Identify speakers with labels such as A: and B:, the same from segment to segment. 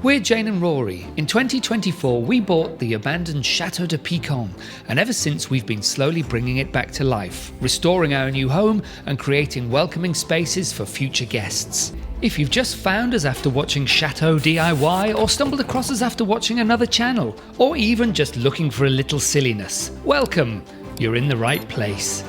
A: We're Jane and Rory. In 2024, we bought the abandoned Château de Pican, and ever since we've been slowly bringing it back to life, restoring our new home and creating welcoming spaces for future guests. If you've just found us after watching Chateau DIY, or stumbled across us after watching another channel, or even just looking for a little silliness, welcome! You're in the right place.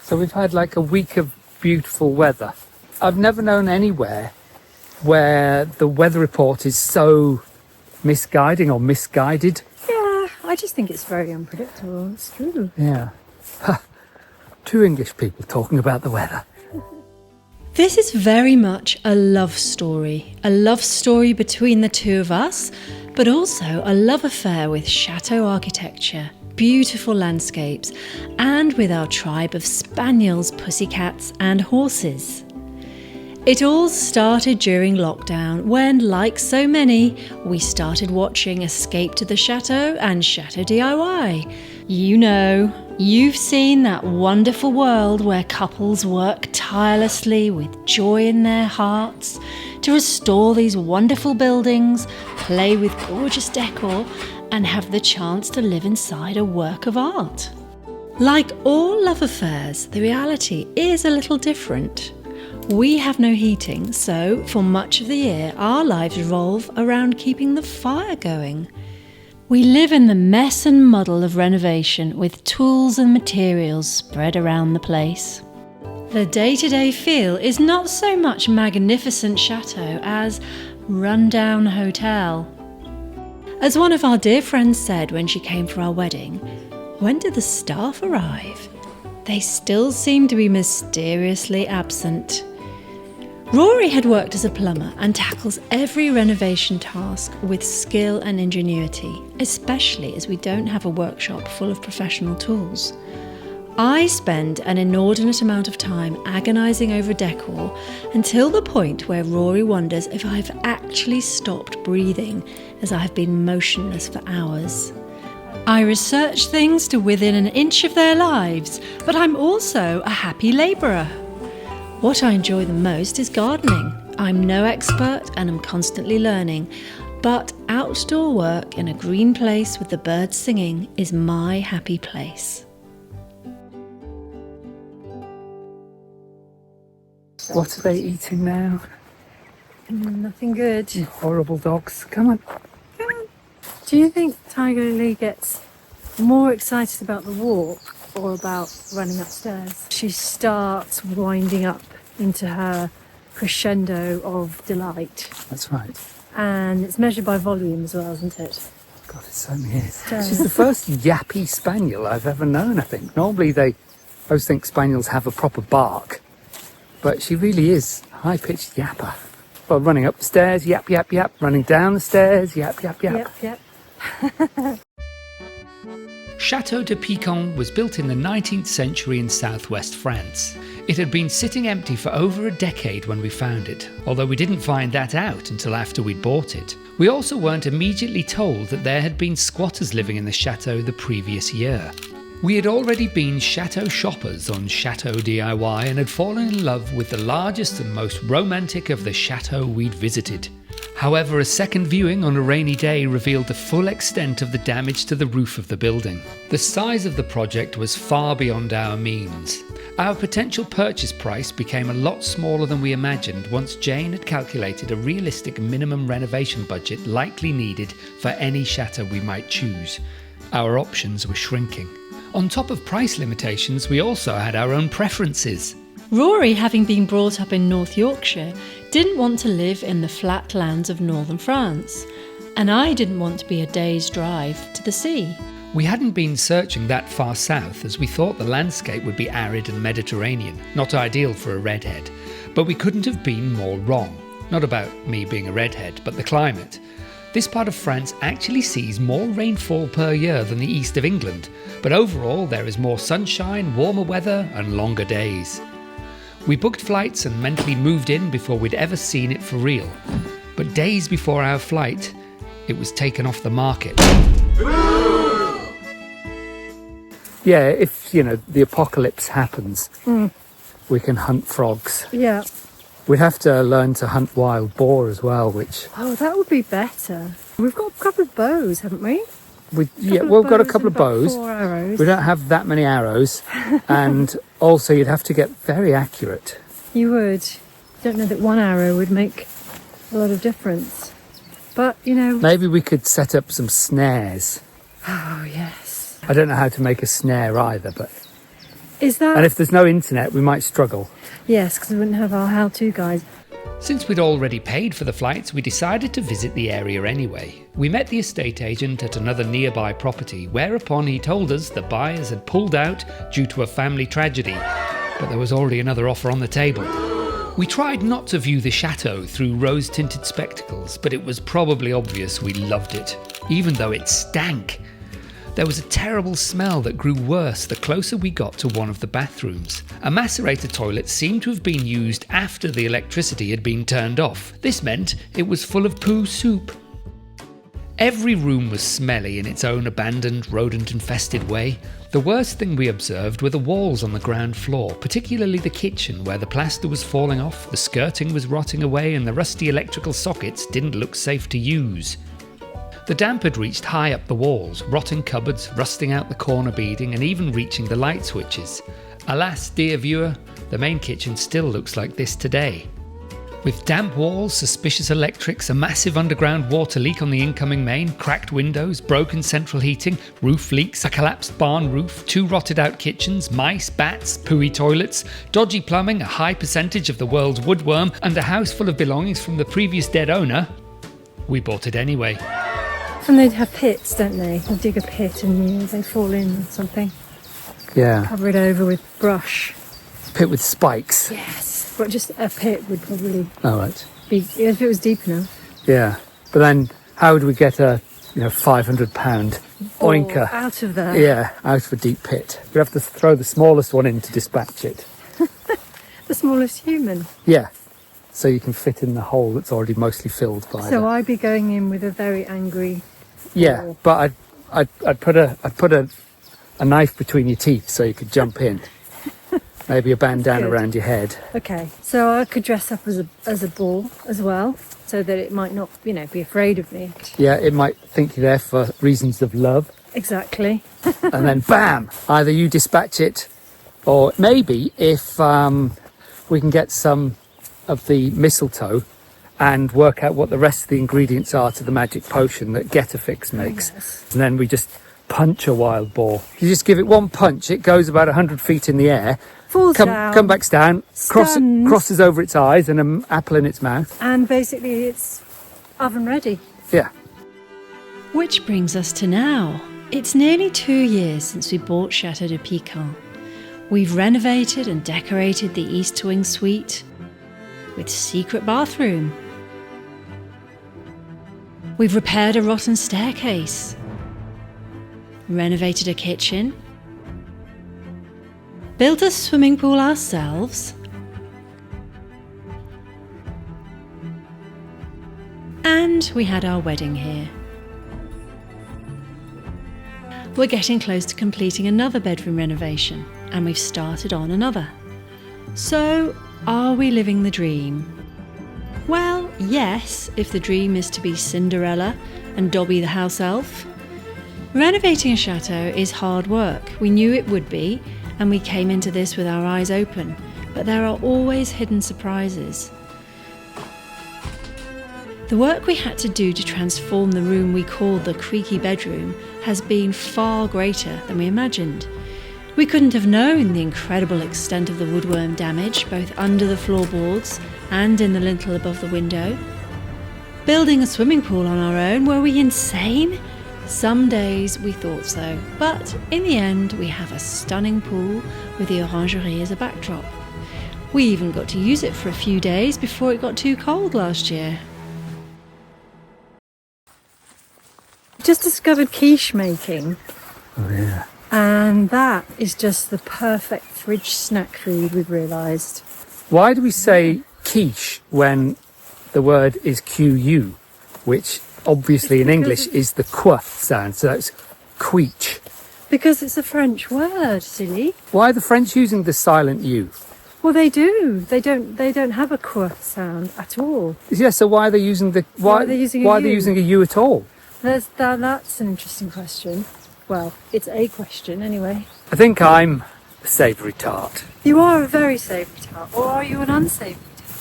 B: So we've had like a week of beautiful weather. I've never known anywhere where the weather report is so misguiding or misguided.
C: Yeah, I just think it's very unpredictable. It's true.
B: Yeah. Two English people talking about the weather.
C: This is very much a love story between the two of us, but also a love affair with chateau architecture, beautiful landscapes, and with our tribe of spaniels, pussycats, and horses. It all started during lockdown when, like so many, we started watching Escape to the Chateau and Chateau DIY. You know, you've seen that wonderful world where couples work tirelessly with joy in their hearts to restore these wonderful buildings, play with gorgeous decor, and have the chance to live inside a work of art. Like all love affairs, the reality is a little different. We have no heating, so for much of the year our lives revolve around keeping the fire going. We live in the mess and muddle of renovation with tools and materials spread around the place. The day-to-day feel is not so much magnificent chateau as rundown hotel. As one of our dear friends said when she came for our wedding, when did the staff arrive? They still seem to be mysteriously absent. Rory had worked as a plumber and tackles every renovation task with skill and ingenuity, especially as we don't have a workshop full of professional tools. I spend an inordinate amount of time agonising over decor until the point where Rory wonders if I've actually stopped breathing as I've been motionless for hours. I research things to within an inch of their lives, but I'm also a happy labourer. What I enjoy the most is gardening. I'm no expert and am constantly learning, but outdoor work in a green place with the birds singing is my happy place.
B: What are they eating now?
C: Nothing good.
B: You horrible dogs. Come on.
C: Do you think Tiger Lily gets more excited about the walk or about running upstairs? She starts winding up into her crescendo of delight.
B: That's right.
C: And it's measured by volume as well, isn't it?
B: God, it certainly is. She's the first yappy spaniel I've ever known, I think. Normally I always think spaniels have a proper bark, but she really is high-pitched yapper. Well, running up the stairs, yap, yap, yap. Running down the stairs, yap, yap, yap.
C: Yep.
A: Château de Pican was built in the 19th century in southwest France. It had been sitting empty for over a decade when we found it, although we didn't find that out until after we'd bought it. We also weren't immediately told that there had been squatters living in the chateau the previous year. We had already been chateau shoppers on Chateau DIY and had fallen in love with the largest and most romantic of the chateaux we'd visited. However, a second viewing on a rainy day revealed the full extent of the damage to the roof of the building. The size of the project was far beyond our means. Our potential purchase price became a lot smaller than we imagined once Jane had calculated a realistic minimum renovation budget likely needed for any chateau we might choose. Our options were shrinking. On top of price limitations, we also had our own preferences.
C: Rory, having been brought up in North Yorkshire, didn't want to live in the flat lands of northern France, and I didn't want to be a day's drive to the sea.
A: We hadn't been searching that far south as we thought the landscape would be arid and Mediterranean, not ideal for a redhead. But we couldn't have been more wrong. Not about me being a redhead, but the climate. This part of France actually sees more rainfall per year than the east of England, but overall there is more sunshine, warmer weather and longer days. We booked flights and mentally moved in before we'd ever seen it for real. But days before our flight, it was taken off the market.
B: Yeah, if, the apocalypse happens, we can hunt frogs.
C: Yeah.
B: We'd have to learn to hunt wild boar as well, which
C: Oh, that would be better. We've got a couple of bows, haven't we?
B: we've got a couple of bows.
C: 4 arrows.
B: We don't have that many arrows, and also you'd have to get very accurate.
C: You would. Don't know that one arrow would make a lot of difference. But, you know...
B: Maybe we could set up some snares.
C: Oh, yes.
B: I don't know how to make a snare either, but...
C: Is that...
B: And if there's no internet, we might struggle.
C: Yes, because we wouldn't have our how-to guide.
A: Since we'd already paid for the flights, we decided to visit the area anyway. We met the estate agent at another nearby property, whereupon he told us the buyers had pulled out due to a family tragedy, but there was already another offer on the table. We tried not to view the chateau through rose-tinted spectacles, but it was probably obvious we loved it, even though it stank. There was a terrible smell that grew worse the closer we got to one of the bathrooms. A macerator toilet seemed to have been used after the electricity had been turned off. This meant it was full of poo soup. Every room was smelly in its own abandoned, rodent-infested way. The worst thing we observed were the walls on the ground floor, particularly the kitchen where the plaster was falling off, the skirting was rotting away, and the rusty electrical sockets didn't look safe to use. The damp had reached high up the walls, rotting cupboards, rusting out the corner beading, and even reaching the light switches. Alas, dear viewer, the main kitchen still looks like this today. With damp walls, suspicious electrics, a massive underground water leak on the incoming main, cracked windows, broken central heating, roof leaks, a collapsed barn roof, 2 rotted out kitchens, mice, bats, pooey toilets, dodgy plumbing, a high percentage of the world's woodworm, and a house full of belongings from the previous dead owner, we bought it anyway.
C: And they'd have pits, don't they? They'd dig a pit and they fall in or something.
B: Yeah,
C: Cover it over with brush.
B: pit with spikes.
C: Yes. But just a pit would probably
B: Oh, right.
C: be, if it was deep enough.
B: Yeah, but then how would we get a £500 oinker?
C: Out of there.
B: Yeah, out of a deep pit. We'd have to throw the smallest one in to dispatch it.
C: The smallest human.
B: Yeah, so you can fit in the hole that's already mostly filled by
C: So I'd be going in with a very angry...
B: Yeah, but I'd put a knife between your teeth so you could jump in. Maybe a bandana
C: Good.
B: around your head.
C: Okay, so I could dress up as a bull as well, so that it might not, be afraid of me.
B: Yeah, it might think you're there for reasons of love.
C: Exactly.
B: And then bam! Either you dispatch it, or maybe if we can get some of the mistletoe and work out what the rest of the ingredients are to the magic potion that Getafix makes.
C: Yes.
B: And then we just punch a wild boar. You just give it one punch, it goes about 100 feet in the air,
C: Falls down.
B: come back down,
C: Stuns.
B: crosses over its eyes and an apple in its mouth.
C: And basically it's oven ready.
B: Yeah.
C: Which brings us to now. It's nearly 2 years since we bought Château de Pican. We've renovated and decorated the East Wing suite with secret bathroom. We've repaired a rotten staircase, renovated a kitchen, built a swimming pool ourselves, and we had our wedding here. We're getting close to completing another bedroom renovation, and we've started on another. So, are we living the dream? Well, yes, if the dream is to be Cinderella and Dobby the house elf. Renovating a chateau is hard work. We knew it would be, and we came into this with our eyes open, but there are always hidden surprises. The work we had to do to transform the room we called the creaky bedroom has been far greater than we imagined. We couldn't have known the incredible extent of the woodworm damage, both under the floorboards and in the lintel above the window. Building a swimming pool on our own, were we insane? Some days we thought so, but in the end we have a stunning pool with the orangerie as a backdrop. We even got to use it for a few days before it got too cold last year. Just discovered quiche making.
B: Oh, yeah.
C: And that is just the perfect fridge snack food, we've realised.
B: Why do we say quiche when the word is Q-U, which obviously in English is the qu sound, so that's quiche.
C: Because it's a French word, silly.
B: Why are the French using the silent U?
C: Well, they do. They don't have a Q sound at all.
B: Yeah, so why are they using the
C: Why are they using a
B: why are they
C: U?
B: using a U at all?
C: That's an interesting question. Well, it's a question anyway.
B: I think I'm a savoury tart,
C: You are a very savoury tart, or are you an unsavoury tart?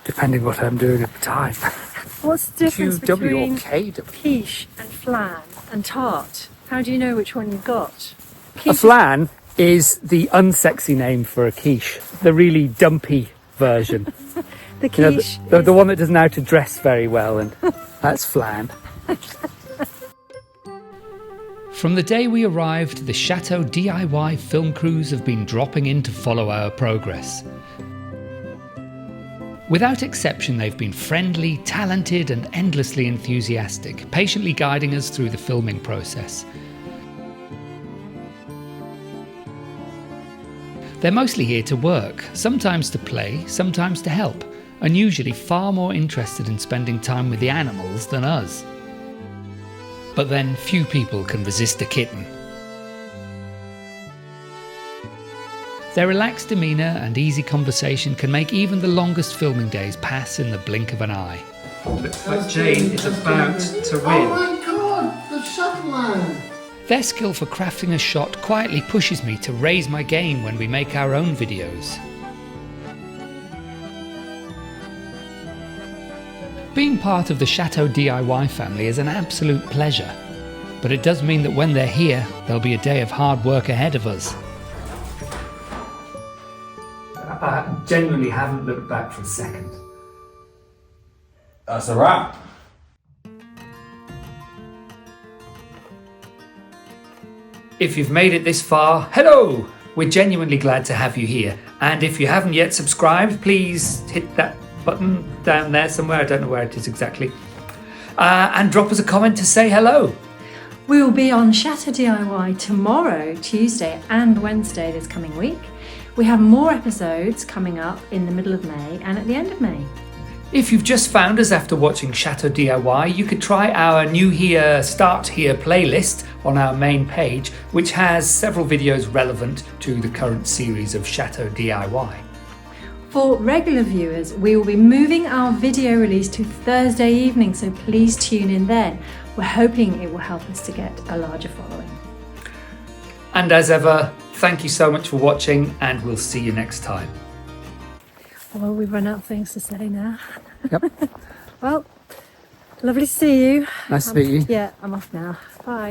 B: depending what I'm doing at the time.
C: What's the difference
B: QW or
C: between
B: KW?
C: quiche and flan and tart? How do you know which one you've got?
B: A
C: Quiche
B: flan is the unsexy name for a quiche, the really dumpy version.
C: the
B: You know,
C: quiche.
B: the one that doesn't know how to dress very well, and that's flan.
A: From the day we arrived, the Chateau DIY film crews have been dropping in to follow our progress. Without exception, they've been friendly, talented and endlessly enthusiastic, patiently guiding us through the filming process. They're mostly here to work, sometimes to play, sometimes to help, and usually far more interested in spending time with the animals than us. But then few people can resist a kitten. Their relaxed demeanour and easy conversation can make even the longest filming days pass in the blink of an eye. But Jane is about to win.
D: Oh my god, the Shetland!
A: Their skill for crafting a shot quietly pushes me to raise my game when we make our own videos. Being part of the Chateau DIY family is an absolute pleasure, but it does mean that when they're here, there'll be a day of hard work ahead of us. I genuinely haven't looked back for a second.
E: That's a wrap.
A: If you've made it this far, hello! We're genuinely glad to have you here. And if you haven't yet subscribed, please hit that button down there somewhere. I don't know where it is exactly. And drop us a comment to say hello.
C: We will be on Chateau DIY tomorrow, Tuesday and Wednesday this coming week. We have more episodes coming up in the middle of May and at the end of May.
A: If you've just found us after watching Chateau DIY, you could try our New Here, Start Here playlist on our main page, which has several videos relevant to the current series of Chateau DIY.
C: For regular viewers, we will be moving our video release to Thursday evening, so please tune in then. We're hoping it will help us to get a larger following.
A: And as ever, thank you so much for watching, and we'll see you next time.
C: Well, we've run out of things to say now.
B: Yep.
C: Well, lovely to see you.
B: Nice to meet you.
C: Yeah, I'm off now. Bye.